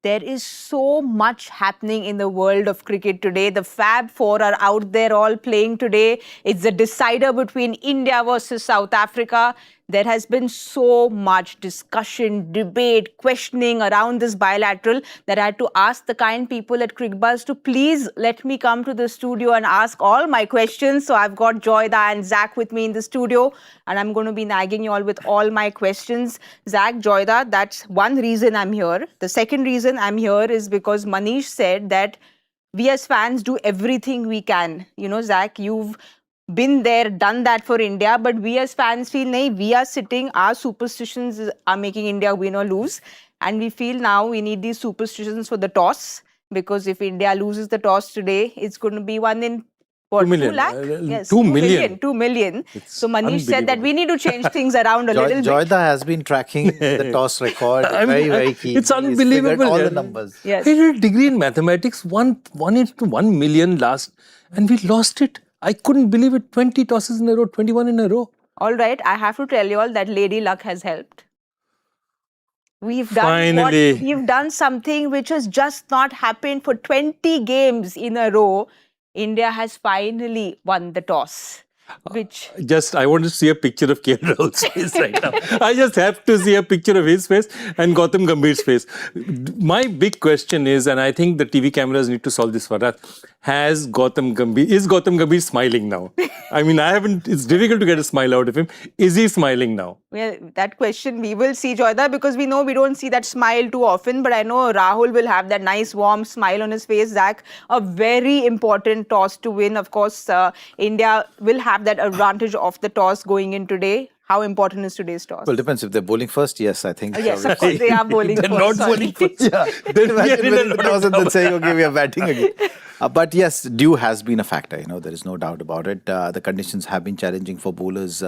There is so much happening in the world of cricket today. The Fab Four are out there all playing today. It's the decider between India versus South Africa. There has been so much discussion, debate, questioning around this bilateral that I had to ask the kind people at Cricbuzz to please let me come to the studio and ask all my questions. So I've got Joyda and Zach with me in the studio, and I'm going to be nagging you all with all my questions. Zach, Joyda, that's one reason I'm here. The second reason I'm here is because Manish said that we as fans do everything we can. You know, Zach, you've been there, done that for India, but we as fans feel, nahi, we are sitting, our superstitions are making India win or lose. And we feel now we need these superstitions for the toss, because if India loses the toss today, it's going to be one in what, 2 million. 2 lakh? Yes, 2 million. 2 million. So Manish said that we need to change things around a little bit. Joyda has been tracking the toss record very keen. It's unbelievable. All the numbers. Yes. I did a degree in mathematics, 1 into 1 million last, and we lost it. I couldn't believe it. 20 tosses in a row, 21 in a row. All right, I have to tell you all that Lady Luck has helped. We've done something which has just not happened for 20 games in a row. India has finally won the toss. I want to see a picture of KL Rahul's face right now. I just have to see a picture of his face and Gautam Gambhir's face. My big question is, and I think the TV cameras need to solve this for us, is Gautam Gambhir smiling now? I mean, it's difficult to get a smile out of him. Is he smiling now? Well, that question we will see, Joyda, because we know we don't see that smile too often, but I know Rahul will have that nice warm smile on his face. Zach, a very important toss to win. Of course, India will have that advantage of the toss going in today. How important is today's toss? Well, it depends. If they're bowling first, yes, I think. Yes, of course, they are bowling They're first. not bowling first. Yeah. Imagine winning the toss and then saying, okay, we are batting again. But yes, dew has been a factor. You know, there is no doubt about it. The conditions have been challenging for bowlers.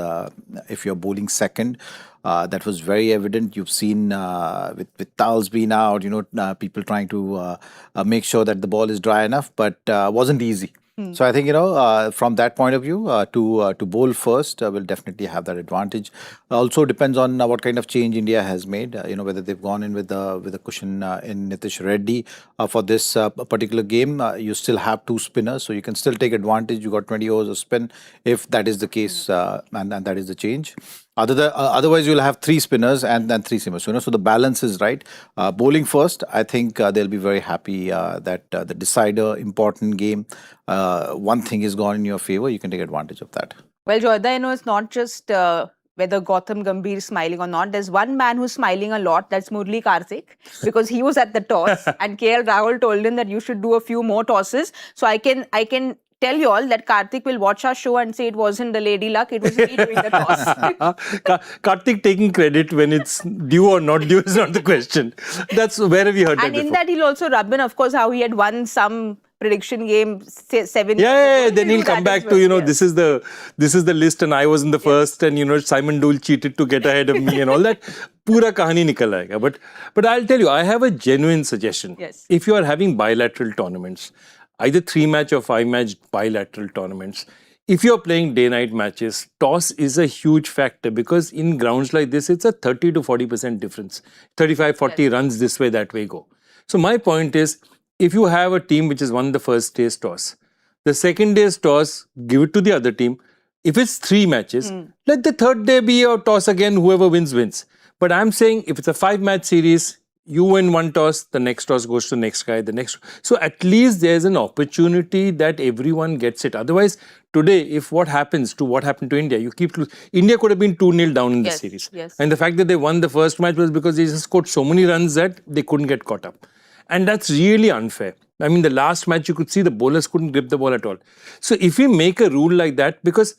If you're bowling second, that was very evident. You've seen with towels being out, you know, people trying to make sure that the ball is dry enough, but wasn't easy. So I think, you know, from that point of view, to bowl first will definitely have that advantage. Also depends on what kind of change India has made. You know, whether they've gone in with a cushion in Nitish Reddy for this particular game. You still have 2 spinners, so you can still take advantage. You got 20 overs of spin if that is the case, and that is the change. Otherwise, you'll have 3 spinners and then 3 seamers. You know, so the balance is right. Bowling first, I think they'll be very happy that the decider, important game, one thing is gone in your favor. You can take advantage of that. Well, Joyda, you know, it's not just whether Gautam Gambhir is smiling or not. There's one man who's smiling a lot. That's Murli Karthik, because he was at the toss and KL Rahul told him that you should do a few more tosses. So I can tell you all that Karthik will watch our show and say it wasn't the Lady Luck, it was me doing the toss. Karthik taking credit when it's due or not due is not the question. That's where have you heard that And in before? that he'll also rub in, of course, how he had won some prediction game 7 years Yeah, ago. then he'll come back to, you know, this is the list and I was in the first, and, you know, Simon Dool cheated to get ahead of me and all that. Pura kahani nikal aayega. But I'll tell you, I have a genuine suggestion. Yes. If you are having bilateral tournaments, either 3-match or 5-match bilateral tournaments, if you're playing day-night matches, toss is a huge factor, because in grounds like this, it's a 30 to 40% difference. 35-40 runs this way, that way go. So my point is, if you have a team which has won the first day's toss, the second day's toss, give it to the other team. If it's 3 matches, let the third day be a toss again, whoever wins, wins. But I'm saying if it's a 5-match series, you win one toss, the next toss goes to the next guy, the next. So at least there's an opportunity that everyone gets it. Otherwise, today, if what happened to India, you keep losing. India could have been 2-0 down in the series. Yes. And the fact that they won the first match was because they just scored so many runs that they couldn't get caught up. And that's really unfair. I mean, the last match, you could see the bowlers couldn't grip the ball at all. So if we make a rule like that, because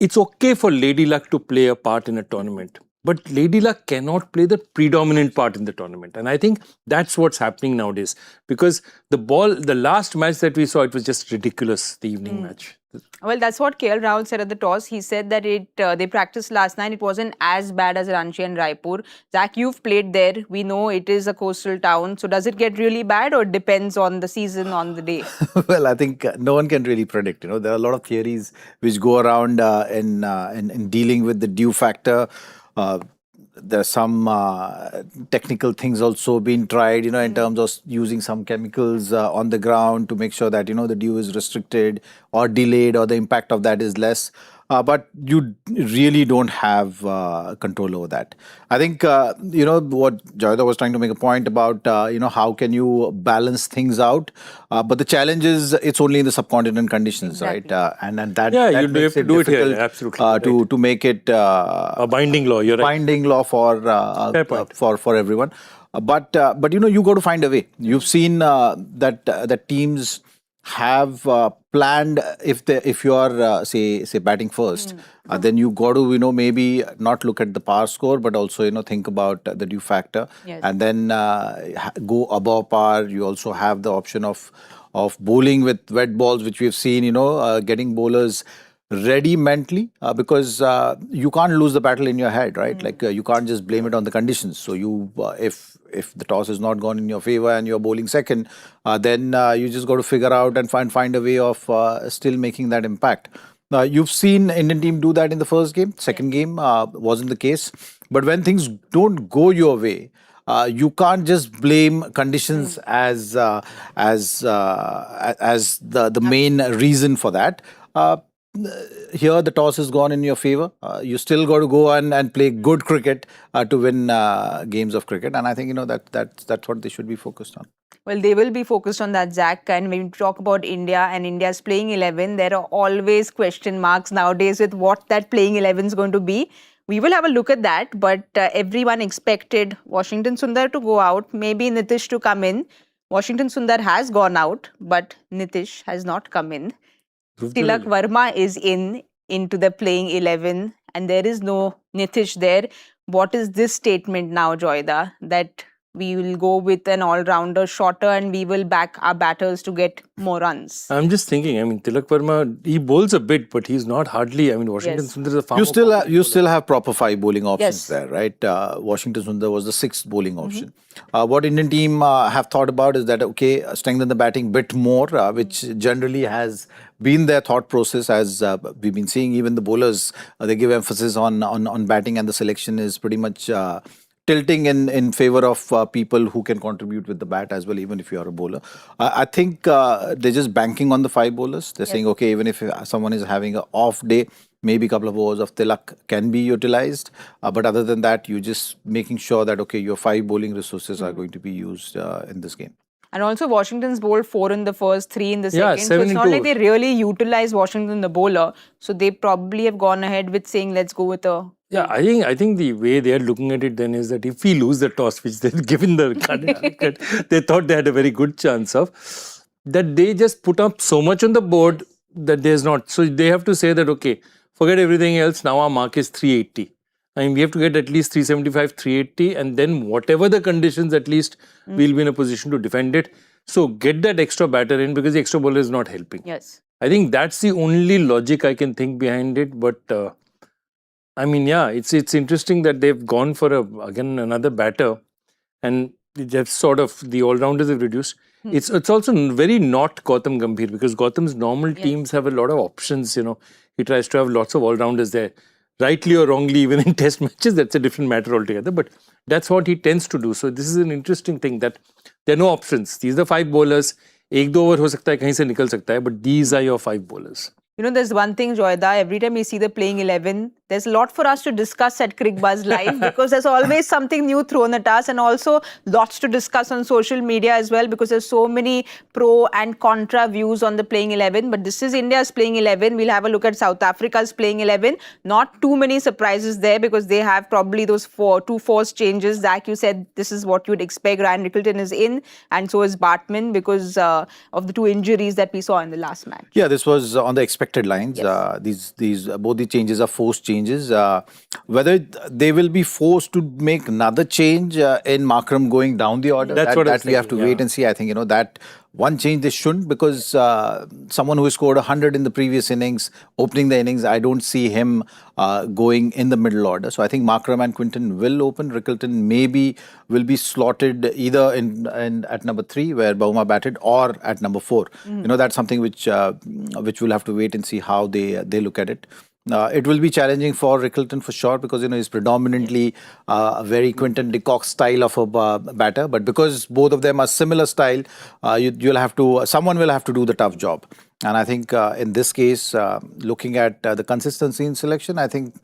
it's okay for Lady Luck to play a part in a tournament, but Lady Luck cannot play the predominant part in the tournament. And I think that's what's happening nowadays. Because the last match that we saw, it was just ridiculous, the evening match. Well, that's what KL Rahul said at the toss. He said that they practiced last night. It wasn't as bad as Ranchi and Raipur. Zach, you've played there. We know it is a coastal town. So does it get really bad, or it depends on the season, on the day? Well, I think no one can really predict. You know, there are a lot of theories which go around in dealing with the dew factor. there's some technical things also being tried, in terms of using some chemicals on the ground to make sure that, the dew is restricted or delayed or the impact of that is less. But you really don't have control over that. I think, what Joyda was trying to make a point about, how can you balance things out? But the challenge is it's only in the subcontinent conditions, Exactly. right? And that, Yeah, that you makes have to it do it here, difficult absolutely, to make it a binding law. You're right. binding law for Fair point. for everyone. But you got to find a way. You've seen that teams have planned, if you are say batting first, then you got to maybe not look at the power score, but also think about the dew factor, Yes. and then go above par. You also have the option of bowling with wet balls, which we've seen, getting bowlers ready mentally, because you can't lose the battle in your head, right? Like you can't just blame it on the conditions. So you, if the toss is not gone in your favor and you're bowling second, then you just got to figure out and find a way of still making that impact. You've seen Indian team do that in the first game. Second game wasn't the case. But when things don't go your way, you can't just blame conditions as the main reason for that. Here the toss has gone in your favor. You still got to go and play good cricket to win games of cricket, and I think that's what they should be focused on. Well, they will be focused on that, Zach. And when we talk about India and India's playing 11, there are always question marks nowadays with what that playing 11 is going to be. We will have a look at that, but everyone expected Washington Sundar to go out, maybe Nitish to come in. Washington Sundar has gone out, but Nitish has not come in. Tilak Verma is into the playing 11, and there is no Nitish there. What is this statement now, Joyda, that we will go with an all-rounder shorter and we will back our batters to get more runs? I'm just thinking, Tilak Verma, he bowls a bit, but he's not hardly, Washington Yes. Sundar is a far You more still complete you bowler. still have proper 5 bowling options Yes. there, right? Washington Sundar was the 6th bowling option. What Indian team have thought about is that, okay, strengthen the batting bit more, which generally has been their thought process, as we've been seeing. Even the bowlers, they give emphasis on batting, and the selection is pretty much tilting in favor of people who can contribute with the bat as well, even if you are a bowler. I think they're just banking on the 5 bowlers. They're saying, okay, even if someone is having an off day, maybe a couple of overs of Tilak can be utilized. But other than that, you're just making sure that, okay, your 5 bowling resources are going to be used in this game. And also Washington's bowled 4 in the first, 3 in the Yeah, second. So 7 it's in not 2 like they really utilize Washington, the bowler. So they probably have gone ahead with saying, let's go with a... Yeah, I think the way they are looking at it then is that if we lose the toss, which they've given the cricket, they thought they had a very good chance of, that they just put up so much on the board that there's not. So they have to say that, okay, forget everything else, now our mark is 380. We have to get at least 375, 380, and then whatever the conditions, at least we'll be in a position to defend it. So get that extra batter in, because the extra bowler is not helping. Yes. I think that's the only logic I can think behind it. But yeah, it's interesting that they've gone for again another batter, and they've sort of, the all-rounders have reduced. It's also very not Gautam Gambhir, because Gautam's normal teams have a lot of options. He tries to have lots of all-rounders there, rightly or wrongly. Even in test matches, that's a different matter altogether. But that's what he tends to do. So this is an interesting thing, that there are no options. These are 5 bowlers. 1-2 over ho sakta hai, kahin se nikal sakta hai, but these are your 5 bowlers. There's one thing, Joyda, every time we see the playing 11, there's a lot for us to discuss at Cricbuzz Live, because there's always something new thrown at us, and also lots to discuss on social media as well, because there's so many pro and contra views on the playing 11. But this is India's playing 11. We'll have a look at South Africa's playing 11. Not too many surprises there, because they have probably those 2 forced changes. Zach, you said this is what you'd expect. Ryan Rickelton is in, and so is Bartman, because of the 2 injuries that we saw in the last match. Yeah, this was on the expected lines. Yes. These both the changes are forced changes. Whether they will be forced to make another change in Markram going down the order, That's what I was that we have to thinking, wait and see. I think that one change they shouldn't, because someone who scored 100 in the previous innings, opening the innings, I don't see him going in the middle order. So I think Markram and Quinton will open. Rickelton maybe will be slotted either in at number 3, where Bavuma batted, or at number 4. That's something which we'll have to wait and see how they look at it. It will be challenging for Rickleton for sure because he's predominantly a very Quinton de Kock style of a batter. But because both of them are similar style, someone will have to do the tough job. And I think in this case, looking at the consistency in selection, I think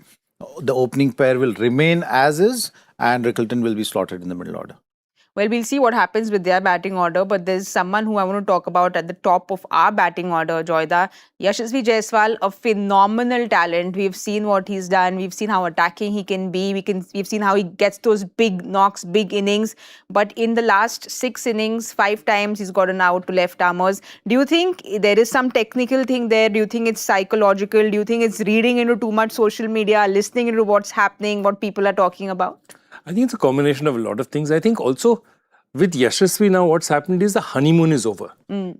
the opening pair will remain as is, and Rickleton will be slotted in the middle order. Well, we'll see what happens with their batting order, but there's someone who I want to talk about at the top of our batting order, Joyda. Yashasvi Jaiswal, a phenomenal talent. We've seen what he's done. We've seen how attacking he can be. We've seen how he gets those big knocks, big innings. But in the last 6 innings, 5 times he's gotten out to left armers. Do you think there is some technical thing there? Do you think it's psychological? Do you think it's reading into too much social media, listening into what's happening, what people are talking about? I think it's a combination of a lot of things. I think also with Yashasvi now, what's happened is the honeymoon is over.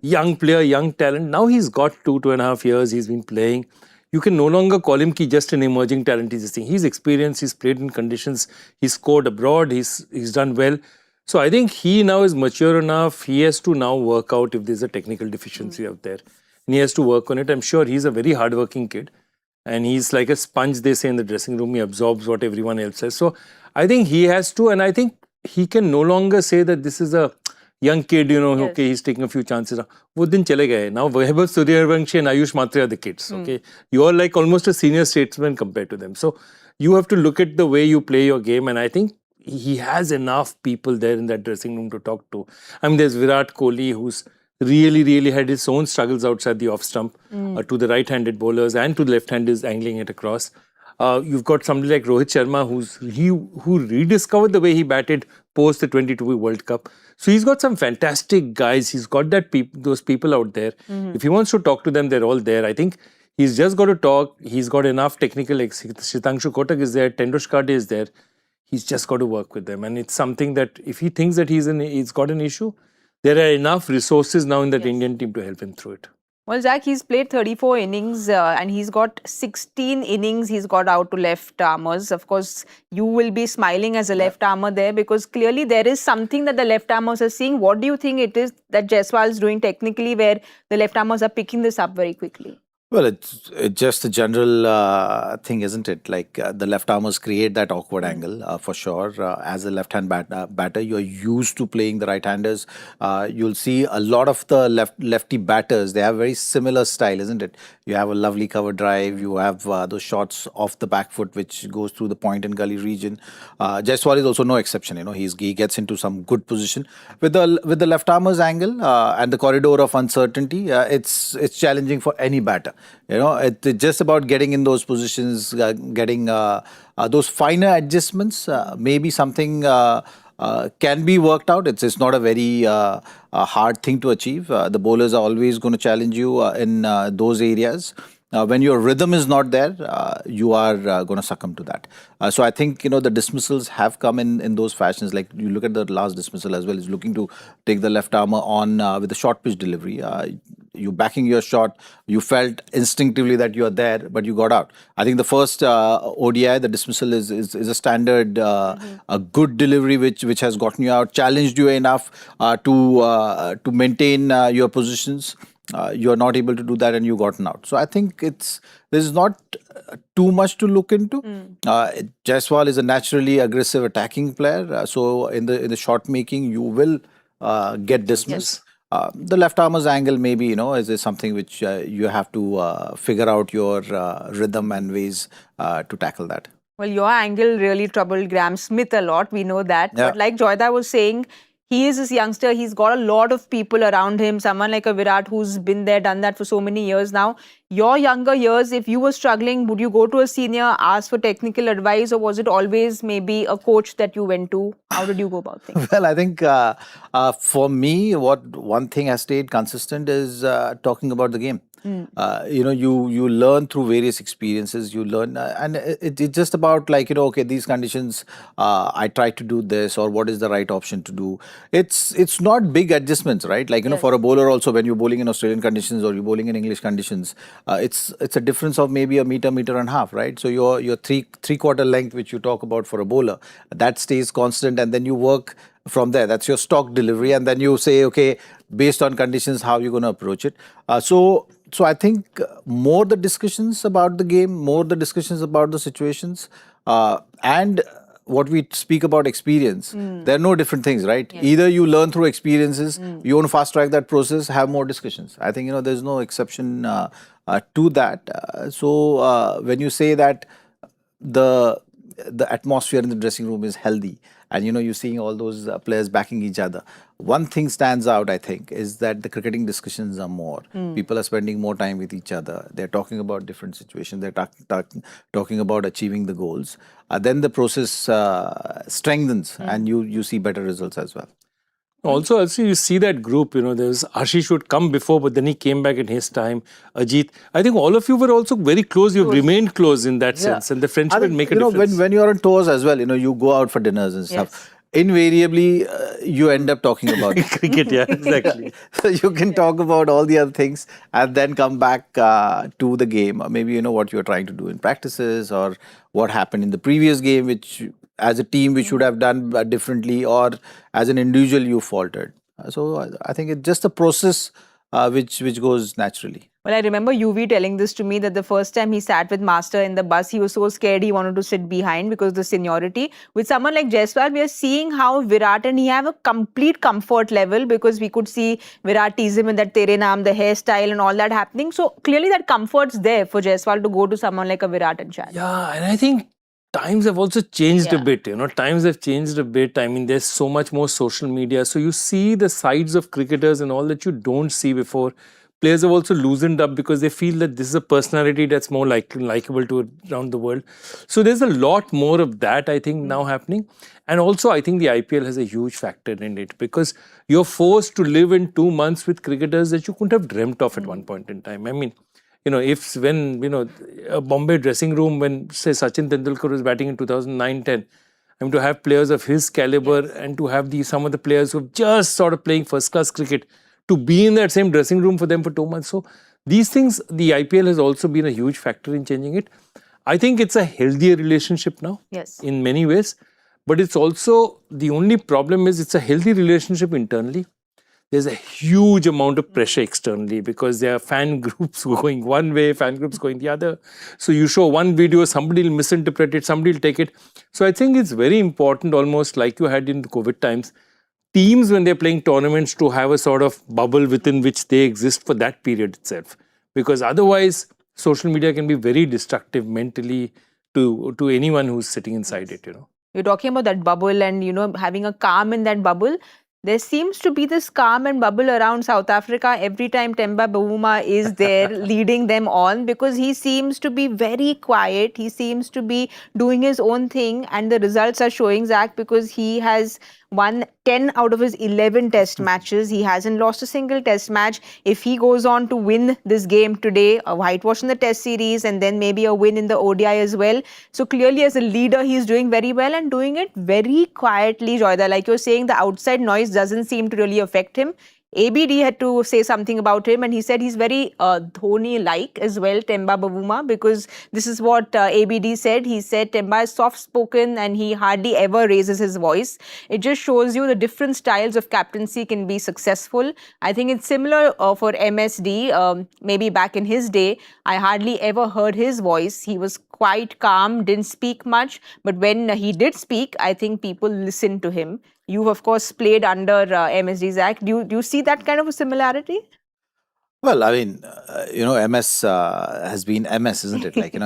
Young player, young talent. Now he's got 2.5 years. He's been playing. You can no longer call him just an emerging talent. He's experienced. He's played in conditions. He's scored abroad. He's done well. So I think he now is mature enough. He has to now work out if there's a technical deficiency out there. And he has to work on it. I'm sure he's a very hardworking kid. And he's like a sponge, they say, in the dressing room. He absorbs what everyone else says. So I think he has to, and I think he can no longer say that this is a young kid, okay, he's taking a few chances. Wo din chale gaye. Now Vaibhav Suryavanshi and Ayush Matre are the kids, okay? You are like almost a senior statesman compared to them. So you have to look at the way you play your game, and I think he has enough people there in that dressing room to talk to. I mean, there's Virat Kohli, who's really had his own struggles outside the off stump to the right-handed bowlers and to the left-handers angling it across. You've got somebody like Rohit Sharma who rediscovered the way he batted post the 22 World Cup. So he's got some fantastic guys. He's got those people out there. If he wants to talk to them, they're all there. I think he's just got to talk. He's got enough technical. Shitangshu Kotak is there. Tendushkar is there. He's just got to work with them. And it's something that if he thinks that he's got an issue, there are enough resources now in that Indian team to help him through it. Well, Zach, he's played 34 innings and he's got 16 innings he's got out to left armers. Of course, you will be smiling as a left armer there because clearly there is something that the left armers are seeing. What do you think it is that Jaiswal is doing technically where the left armers are picking this up very quickly? Well, it's just a general thing, isn't it? Like the left armers create that awkward angle for sure. As a left-hand batter, you're used to playing the right-handers. You'll see a lot of the lefty batters, they have very similar style, isn't it? You have a lovely cover drive. You have those shots off the back foot, which goes through the point and gully region. Jaiswal is also no exception. He gets into some good position with the left armers angle and the corridor of uncertainty. It's challenging for any batter. It's just about getting in those positions, getting those finer adjustments. Maybe something can be worked out. It's not a very hard thing to achieve. The bowlers are always going to challenge you in those areas. When your rhythm is not there, you are going to succumb to that. So I think, the dismissals have come in those fashions. Like you look at the last dismissal as well, is looking to take the left armour on with a short pitch delivery. You backing your shot, you felt instinctively that you are there, but you got out. I think the first ODI, the dismissal is a standard, a good delivery which has gotten you out, challenged you enough to maintain your positions. You're not able to do that and you've gotten out. So I think there's not too much to look into. Jaiswal is a naturally aggressive attacking player. So in the shot making, you will get dismissed. The left armer's angle maybe, is something which you have to figure out your rhythm and ways to tackle that. Well, your angle really troubled Graham Smith a lot. We know that. Yeah. But like Joyda was saying, he is this youngster. He's got a lot of people around him. Someone like a Virat who's been there, done that for so many years now. Your younger years, if you were struggling, would you go to a senior, ask for technical advice, or was it always maybe a coach that you went to? How did you go about things? Well, I think for me, one thing has stayed consistent is talking about the game. You learn through various experiences. You learn, and it's just about like, okay, these conditions, I try to do this, or what is the right option to do. It's not big adjustments, right? Like, for a bowler also, when you're bowling in Australian conditions or you're bowling in English conditions, it's a difference of maybe a meter and a half, right? So your three-quarter length, which you talk about for a bowler, that stays constant, and then you work from there. That's your stock delivery, and then you say, okay, based on conditions, how you're going to approach it. So So I think more the discussions about the game, more the discussions about the situations, and what we speak about experience, they're no different things, right? Yes. Either you learn through experiences, you want to fast track that process, have more discussions. I think, there's no exception to that. So when you say that the atmosphere in the dressing room is healthy, and you're seeing all those players backing each other, one thing stands out, I think, is that the cricketing discussions are more. People are spending more time with each other. They're talking about different situations. They're talking about achieving the goals. Then the process strengthens, and you see better results as well. Also, you see that group, there's Ashish would come before, but then he came back in his time. Ajit, I think all of you were also very close. You've remained close in that sense, and the friendship will make a difference. When you're on tours as well, you go out for dinners and stuff. Invariably, you end up talking about cricket, yeah, exactly. So you can talk about all the other things and then come back to the game. Or maybe what you're trying to do in practices, or what happened in the previous game, which as a team we should have done differently, or as an individual you faltered. So I think it's just a process which goes naturally. Well, I remember UV telling this to me, that the first time he sat with Master in the bus, he was so scared he wanted to sit behind because of the seniority. With someone like Jaiswal, we are seeing how Virat and he have a complete comfort level, because we could see Virat tease him in that Tere Naam, the hairstyle and all that happening. So clearly that comfort's there for Jaiswal to go to someone like a Virat and chat. Yeah, and I think times have also changed a bit, times have changed a bit. I mean, there's so much more social media. So you see the sides of cricketers and all that you don't see before. Players have also loosened up because they feel that this is a personality that's more likable to around the world. So there's a lot more of that, I think, now happening. And also, I think the IPL has a huge factor in it, because you're forced to live in 2 months with cricketers that you couldn't have dreamt of at one point in time. I mean, when a Bombay dressing room, when, say, Sachin Tendulkar was batting in 2009-10, I mean, to have players of his caliber and to have some of the players who have just sort of playing first-class cricket, to be in that same dressing room for them for 2 months. So these things, the IPL has also been a huge factor in changing it. I think it's a healthier relationship now, in many ways. But it's also, the only problem is it's a healthy relationship internally. There's a huge amount of pressure externally, because there are fan groups going one way, fan groups going the other. So you show one video, somebody will misinterpret it, somebody will take it. So I think it's very important, almost like you had in the COVID times, teams, when they're playing tournaments, to have a sort of bubble within which they exist for that period itself. Because otherwise, social media can be very destructive mentally to anyone who's sitting inside it, You're talking about that bubble and, having a calm in that bubble. There seems to be this calm and bubble around South Africa every time Temba Bavuma is there leading them on, because he seems to be very quiet. He seems to be doing his own thing, and the results are showing, Zach, because he has won 10 out of his 11 test matches. He hasn't lost a single test match. If he goes on to win this game today, a whitewash in the test series, and then maybe a win in the ODI as well. So clearly as a leader, he's doing very well and doing it very quietly, Joyda. Like you're saying, the outside noise doesn't seem to really affect him. ABD had to say something about him, and he said he's very Dhoni-like as well, Temba Bavuma, because this is what ABD said. He said Temba is soft-spoken and he hardly ever raises his voice. It just shows you the different styles of captaincy can be successful. I think it's similar for MSD. Maybe back in his day, I hardly ever heard his voice. He was quite calm, didn't speak much. But when he did speak, I think people listened to him. You've, of course, played under MSD, Zach. Do you see that kind of a similarity? Well, I mean, MS has been MS, isn't it? Like,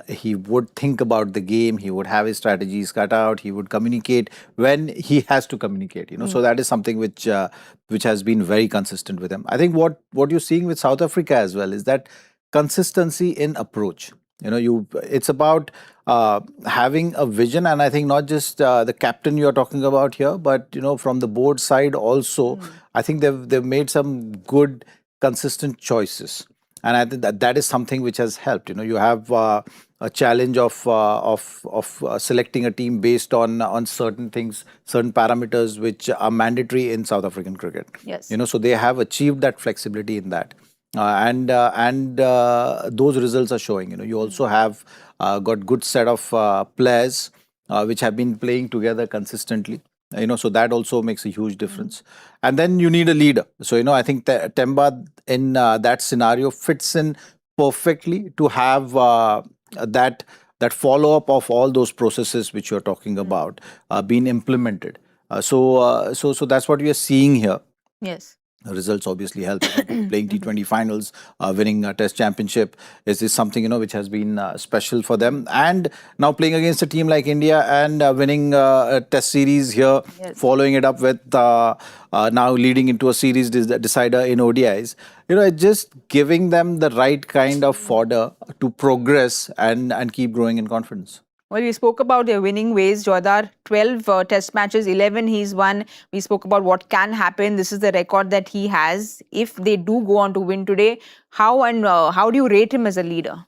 he would think about the game. He would have his strategies cut out. He would communicate when he has to communicate. So that is something which has been very consistent with him. I think what you're seeing with South Africa as well is that consistency in approach. It's about having a vision, and I think not just the captain you're talking about here, but from the board side also, I think they've made some good, consistent choices, and I think that is something which has helped. You have a challenge of selecting a team based on certain things, certain parameters which are mandatory in South African cricket. Yes. So they have achieved that flexibility in that. And those results are showing. You also have got good set of players which have been playing together consistently. So that also makes a huge difference. And then you need a leader. So, I think Temba in that scenario fits in perfectly to have that follow-up of all those processes which you're talking about being implemented. So that's what we are seeing here. Yes. Results obviously help. Playing T20 finals, winning a Test championship is something which has been special for them. And now playing against a team like India and winning a Test series here, following it up with now leading into a series decider in ODIs. It's just giving them the right kind of fodder to progress and keep growing in confidence. Well, we spoke about their winning ways, Jodhar. 12 test matches, 11 he's won. We spoke about what can happen. This is the record that he has. If they do go on to win today, how do you rate him as a leader?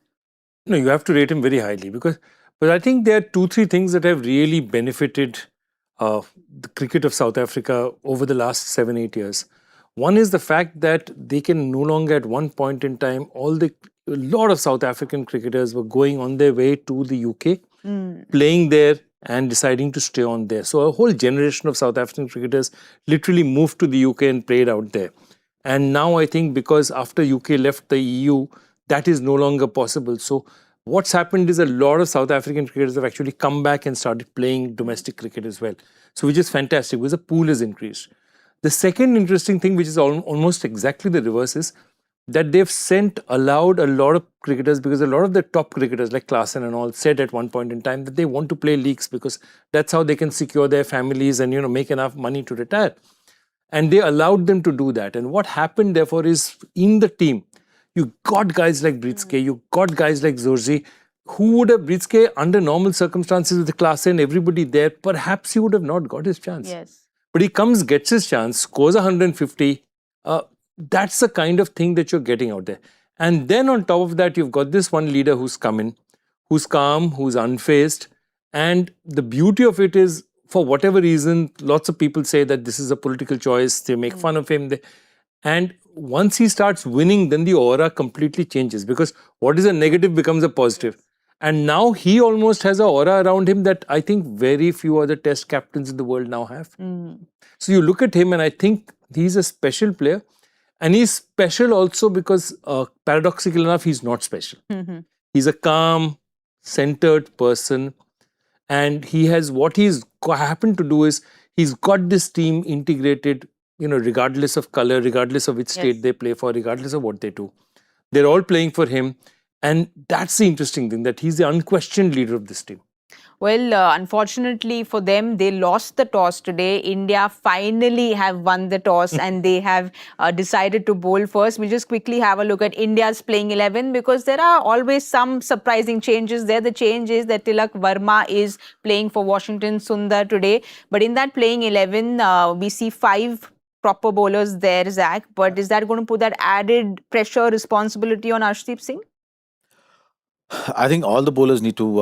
No, you have to rate him very highly but I think there are 2-3 things that have really benefited the cricket of South Africa over the last 7-8 years. One is the fact that they can no longer, at one point in time, a lot of South African cricketers were going on their way to the UK, playing there and deciding to stay on there. So a whole generation of South African cricketers literally moved to the UK and played out there. And now I think because after UK left the EU, that is no longer possible. So what's happened is a lot of South African cricketers have actually come back and started playing domestic cricket as well. So which is fantastic because the pool has increased. The second interesting thing, which is almost exactly the reverse, is that they've allowed a lot of cricketers, because a lot of the top cricketers like Klaasen and all said at one point in time that they want to play leagues because that's how they can secure their families and make enough money to retire. And they allowed them to do that. And what happened therefore is, in the team, you got guys like Britske, you got guys like Zorzi, who would have, Britske under normal circumstances with the Klaasen and everybody there, perhaps he would have not got his chance. Yes. But he comes, gets his chance, scores 150. That's the kind of thing that you're getting out there. And then on top of that, you've got this one leader who's come in, who's calm, who's unfazed. And the beauty of it is, for whatever reason, lots of people say that this is a political choice. They make fun of him. And once he starts winning, then the aura completely changes, because what is a negative becomes a positive. And now he almost has an aura around him that I think very few other Test captains in the world now have. So you look at him and I think he's a special player. And he's special also because, paradoxically enough, he's not special. He's a calm, centered person. And what he's happened to do is, he's got this team integrated, regardless of color, regardless of which state they play for, regardless of what they do. They're all playing for him. And that's the interesting thing, that he's the unquestioned leader of this team. Well, unfortunately for them, they lost the toss today. India finally have won the toss and they have decided to bowl first. We just quickly have a look at India's playing 11, because there are always some surprising changes there. The change is that Tilak Verma is playing for Washington Sundar today. But in that playing 11, we see 5 proper bowlers there, Zach. But is that going to put that added pressure, responsibility on Arshdeep Singh? I think all the bowlers need to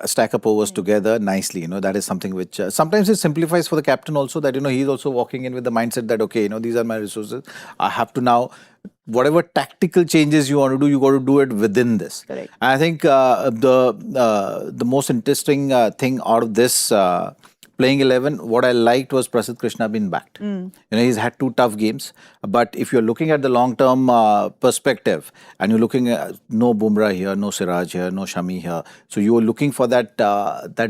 stack up overs together nicely. That is something which sometimes it simplifies for the captain also, that he's also walking in with the mindset that, okay, these are my resources. I have to now, whatever tactical changes you want to do, you got to do it within this. Correct. And I think the most interesting thing out of this playing 11, what I liked was Prasidh Krishna being backed. He's had 2 tough games, but if you're looking at the long-term perspective, and you're looking at no Bumrah here, no Siraj here, no Shami here, so you're looking for that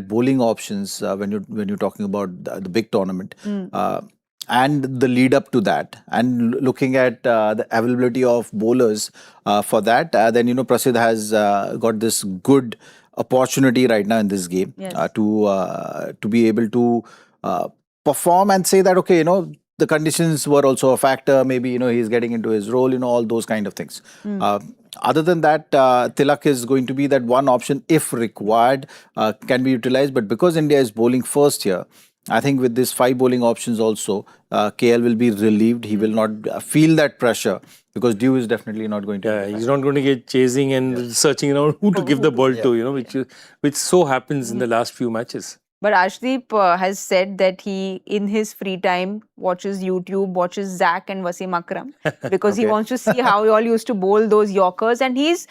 bowling options when you're talking about the big tournament. And the lead up to that, and looking at the availability of bowlers for that, then Prasidh has got this good opportunity right now in this game to be able to perform and say that, okay, the conditions were also a factor. Maybe he's getting into his role, all those kind of things. Other than that, Tilak is going to be that one option, if required, can be utilized. But because India is bowling first here, I think with these 5 bowling options also, KL will be relieved. He will not feel that pressure, because Dew is definitely not going to. Yeah, he's not going to get chasing and searching around who to give the ball to, which so happens in the last few matches. But Arshdeep has said that he, in his free time, watches YouTube, watches Zach and Wasim Akram, because he wants to see how you all used to bowl those Yorkers. And he's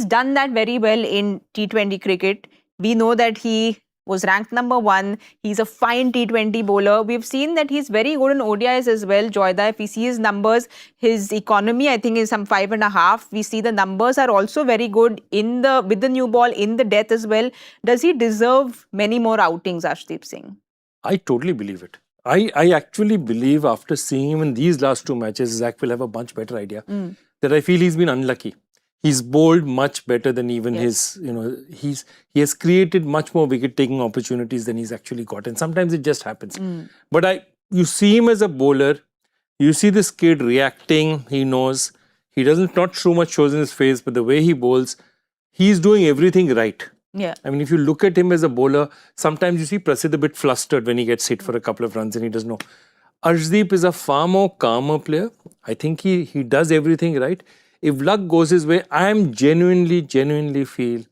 done that very well in T20 cricket. We know that he was ranked number 1. He's a fine T20 bowler. We've seen that he's very good in ODIs as well. Joyda, if we see his numbers, his economy, I think, is some 5.5. We see the numbers are also very good with the new ball, in the death as well. Does he deserve many more outings, Arshdeep Singh? I totally believe it. I actually believe after seeing him in these last 2 matches, Zach will have a much better idea. That I feel he's been unlucky. He's bowled much better than even his, he has created much more wicket-taking opportunities than he's actually got. And sometimes it just happens. But you see him as a bowler, you see this kid reacting, he knows, he doesn't, not so much shows in his face, but the way he bowls, he's doing everything right. Yeah. I mean, if you look at him as a bowler, sometimes you see Prasidh a bit flustered when he gets hit for a couple of runs and he doesn't know. Arshdeep is a far more calmer player. I think he does everything right. If luck goes his way, I am genuinely feel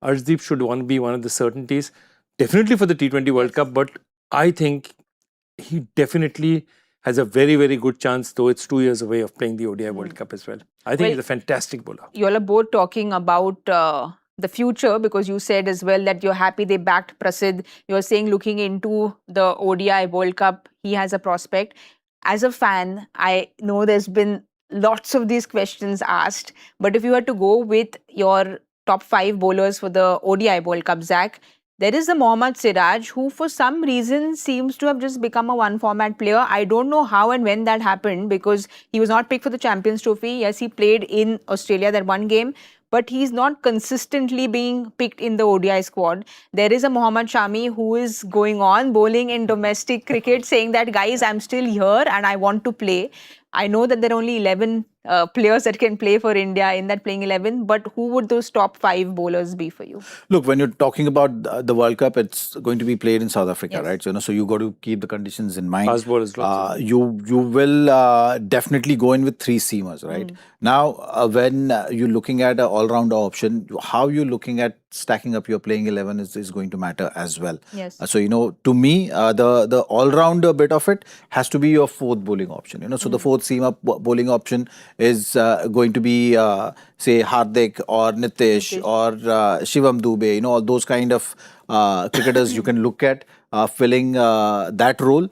Arshdeep should be one of the certainties. Definitely for the T20 World Cup, but I think he definitely has a very, very good chance, though it's 2 years away, of playing the ODI World Cup as well. I think he's a fantastic bowler. You all are both talking about the future, because you said as well that you're happy they backed Prasidh. You're saying looking into the ODI World Cup, he has a prospect. As a fan, I know there's been lots of these questions asked, but if you had to go with your top 5 bowlers for the ODI World Cup, Zach, there is the Mohammad Siraj, who for some reason seems to have just become a one-format player. I don't know how and when that happened, because he was not picked for the Champions Trophy. Yes, he played in Australia that one game, but he's not consistently being picked in the ODI squad. There is a Mohammad Shami who is going on bowling in domestic cricket, saying that, guys, I'm still here and I want to play. I know that there are only 11 players that can play for India in that playing 11, but who would those top 5 bowlers be for you? Look, when you're talking about the World Cup, it's going to be played in South Africa, right? So you got to keep the conditions in mind. Fast bowlers, you will definitely go in with 3 seamers, right? Now, when you're looking at an all-rounder option, how you're looking at stacking up your playing 11 is going to matter as well. Yes. So, to me, the all-rounder bit of it has to be your 4th bowling option. So the 4th seamer bowling option is going to be, say, Hardik or Nitish or Shivam Dube, all those kind of cricketers you can look at filling that role.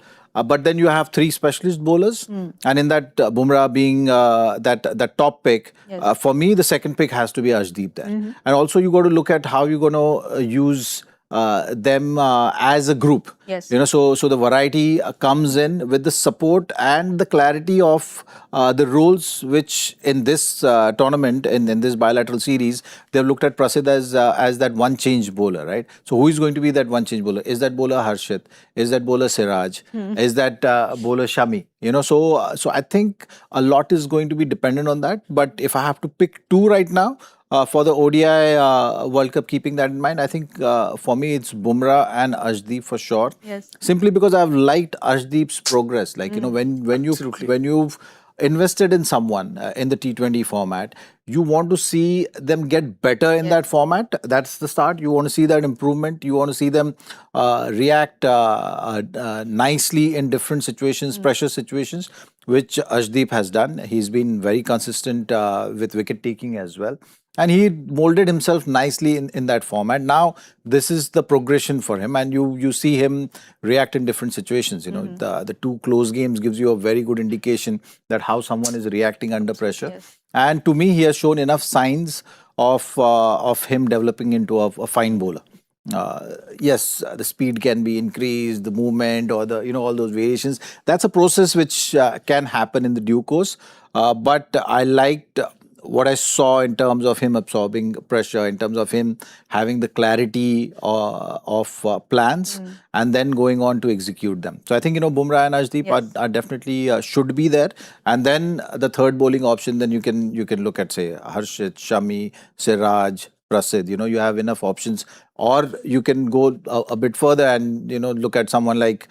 But then you have 3 specialist bowlers, and in that Bumrah being that top pick, for me the 2nd pick has to be Arshdeep there. And also you got to look at how you're going to use them as a group. Yes. So the variety comes in with the support and the clarity of the roles, which in this tournament, in this bilateral series, they've looked at Prasidh as that one change bowler, right? So who is going to be that one change bowler? Is that bowler Harshit? Is that bowler Siraj? Is that bowler Shami? So I think a lot is going to be dependent on that. But if I have to pick 2 right now, for the ODI World Cup, keeping that in mind, I think for me it's Bumrah and Arshdeep for sure. Yes. Simply because I've liked Arshdeep's progress. Like, when you've invested in someone in the T20 format, you want to see them get better in that format. That's the start. You want to see that improvement. You want to see them react nicely in different situations, pressure situations, which Arshdeep has done. He's been very consistent with wicket taking as well. And he molded himself nicely in that format. Now, this is the progression for him, and you see him react in different situations. The 2 close games gives you a very good indication that how someone is reacting under pressure. Yes. And to me, he has shown enough signs of him developing into a fine bowler. Yes, the speed can be increased, the movement, or the all those variations. That's a process which can happen in the due course. But I liked what I saw in terms of him absorbing pressure, in terms of him having the clarity of plans, and then going on to execute them. So I think Bumrah and Arshdeep are definitely should be there. And then the 3rd bowling option, then you can look at, say, Harshit, Shami, Siraj, Prasidh. You have enough options. Or you can go a bit further and look at someone like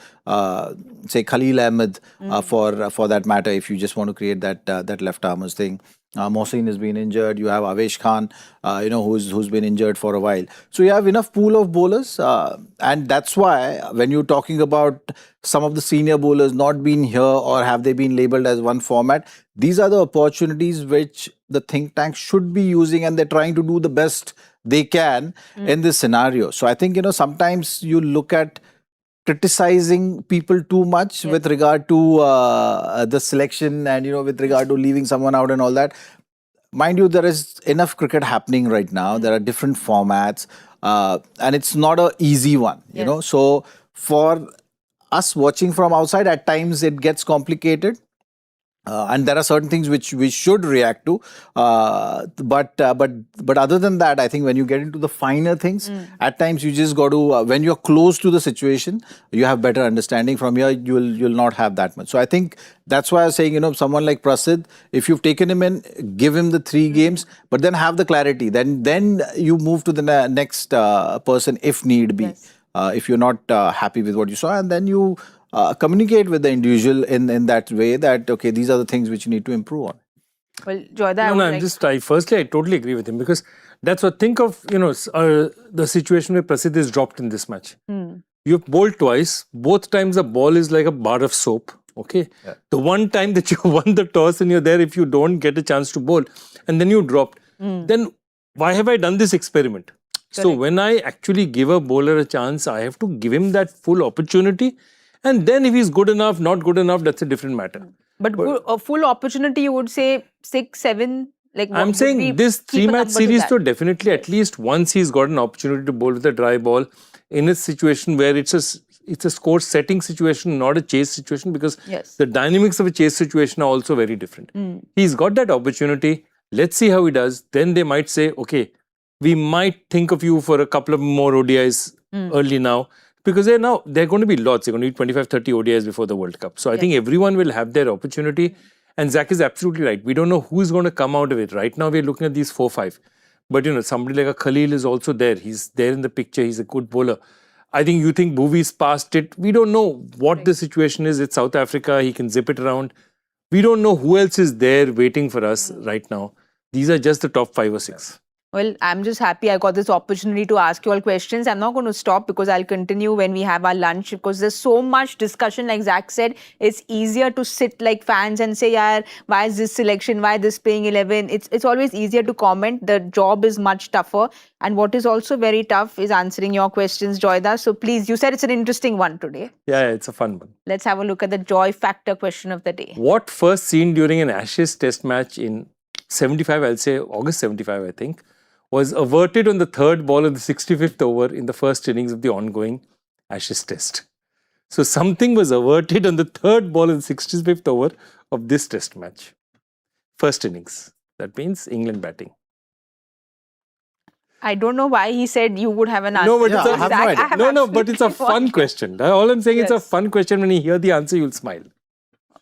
say Khalil Ahmed for that matter, if you just want to create that left armers thing. Mohsin has been injured. You have Avesh Khan, who's been injured for a while. So you have enough pool of bowlers, and that's why when you're talking about some of the senior bowlers not being here or have they been labelled as one format, these are the opportunities which the think tank should be using, and they're trying to do the best they can in this scenario. So I think, sometimes you look at criticizing people too much with regard to the selection and, with regard to leaving someone out and all that. Mind you, there is enough cricket happening right now. There are different formats, and it's not an easy one, So for us watching from outside, at times it gets complicated. And there are certain things which we should react to, but other than that, I think when you get into the finer things, at times you just got to when you're close to the situation, you have better understanding. From here, you'll not have that much. So I think that's why I was saying, someone like Prasidh, if you've taken him in, give him the 3 games, but then have the clarity. Then you move to the next person if need be. If you're not happy with what you saw, and then you communicate with the individual in that way that, okay, these are the things which you need to improve on. Well, Joyda, firstly, I totally agree with him, because that's what, think of, the situation where Prasidh is dropped in this match. You've bowled twice, both times the ball is like a bar of soap, okay? Yeah. The one time that you won the toss and you're there, if you don't get a chance to bowl, and then you dropped, then why have I done this experiment? Correct. So when I actually give a bowler a chance, I have to give him that full opportunity. And then if he's good enough, not good enough, that's a different matter. But a full opportunity, you would say 6, 7? Like I'm saying this 3-match series, so definitely at least once he's got an opportunity to bowl with a dry ball in a situation where it's a score setting situation, not a chase situation, because the dynamics of a chase situation are also very different. He's got that opportunity. Let's see how he does. Then they might say, okay, we might think of you for a couple of more ODIs early now. Because there are going to be lots. They're going to need 25, 30 ODIs before the World Cup. So I think everyone will have their opportunity. And Zach is absolutely right. We don't know who's going to come out of it. Right now, we're looking at these 4, 5. But, somebody like a Khalil is also there. He's there in the picture. He's a good bowler. I think you think Bhuvi's past it. We don't know what the situation is. It's South Africa. He can zip it around. We don't know who else is there waiting for us right now. These are just the top 5 or 6. Well, I'm just happy I got this opportunity to ask you all questions. I'm not going to stop, because I'll continue when we have our lunch, because there's so much discussion. Like Zach said, it's easier to sit like fans and say, yaar, why is this selection? Why this playing 11? It's always easier to comment. The job is much tougher. And what is also very tough is answering your questions, Joyda. So please, you said it's an interesting one today. Yeah, it's a fun one. Let's have a look at the joy factor question of the day. What first seen during an Ashes test match in 75, I'll say August 75, I think, was averted on the 3rd ball of the 65th over in the first innings of the ongoing Ashes test. So something was averted on the 3rd ball of the 65th over of this test match. First innings. That means England batting. I don't know why he said you would have an answer. No, but but it's a fun question. All I'm saying, it's a fun question. When you hear the answer, you'll smile.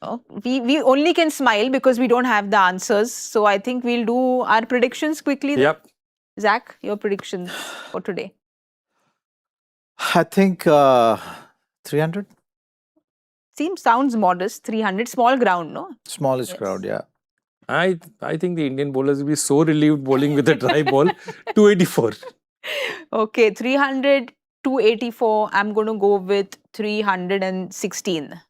Oh, we only can smile because we don't have the answers. So I think we'll do our predictions quickly. Yep. Zach, your predictions for today? I think 300. Sounds modest. 300, small ground, no? Smallest crowd, yeah. I think the Indian bowlers will be so relieved bowling with a dry ball. 284. Okay, 300, 284. I'm going to go with 316.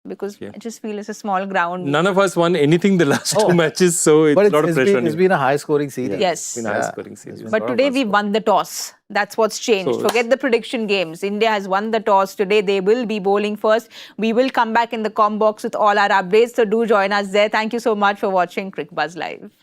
Because I just feel it's a small ground. None of us won anything the last 2 matches, so it's a lot of pressure on you. It's been a high-scoring series. Yes. It's been a high-scoring series. But today we won the toss. That's what's changed. Forget the prediction games. India has won the toss. Today they will be bowling first. We will come back in the com box with all our updates. So do join us there. Thank you so much for watching Cricbuzz Live.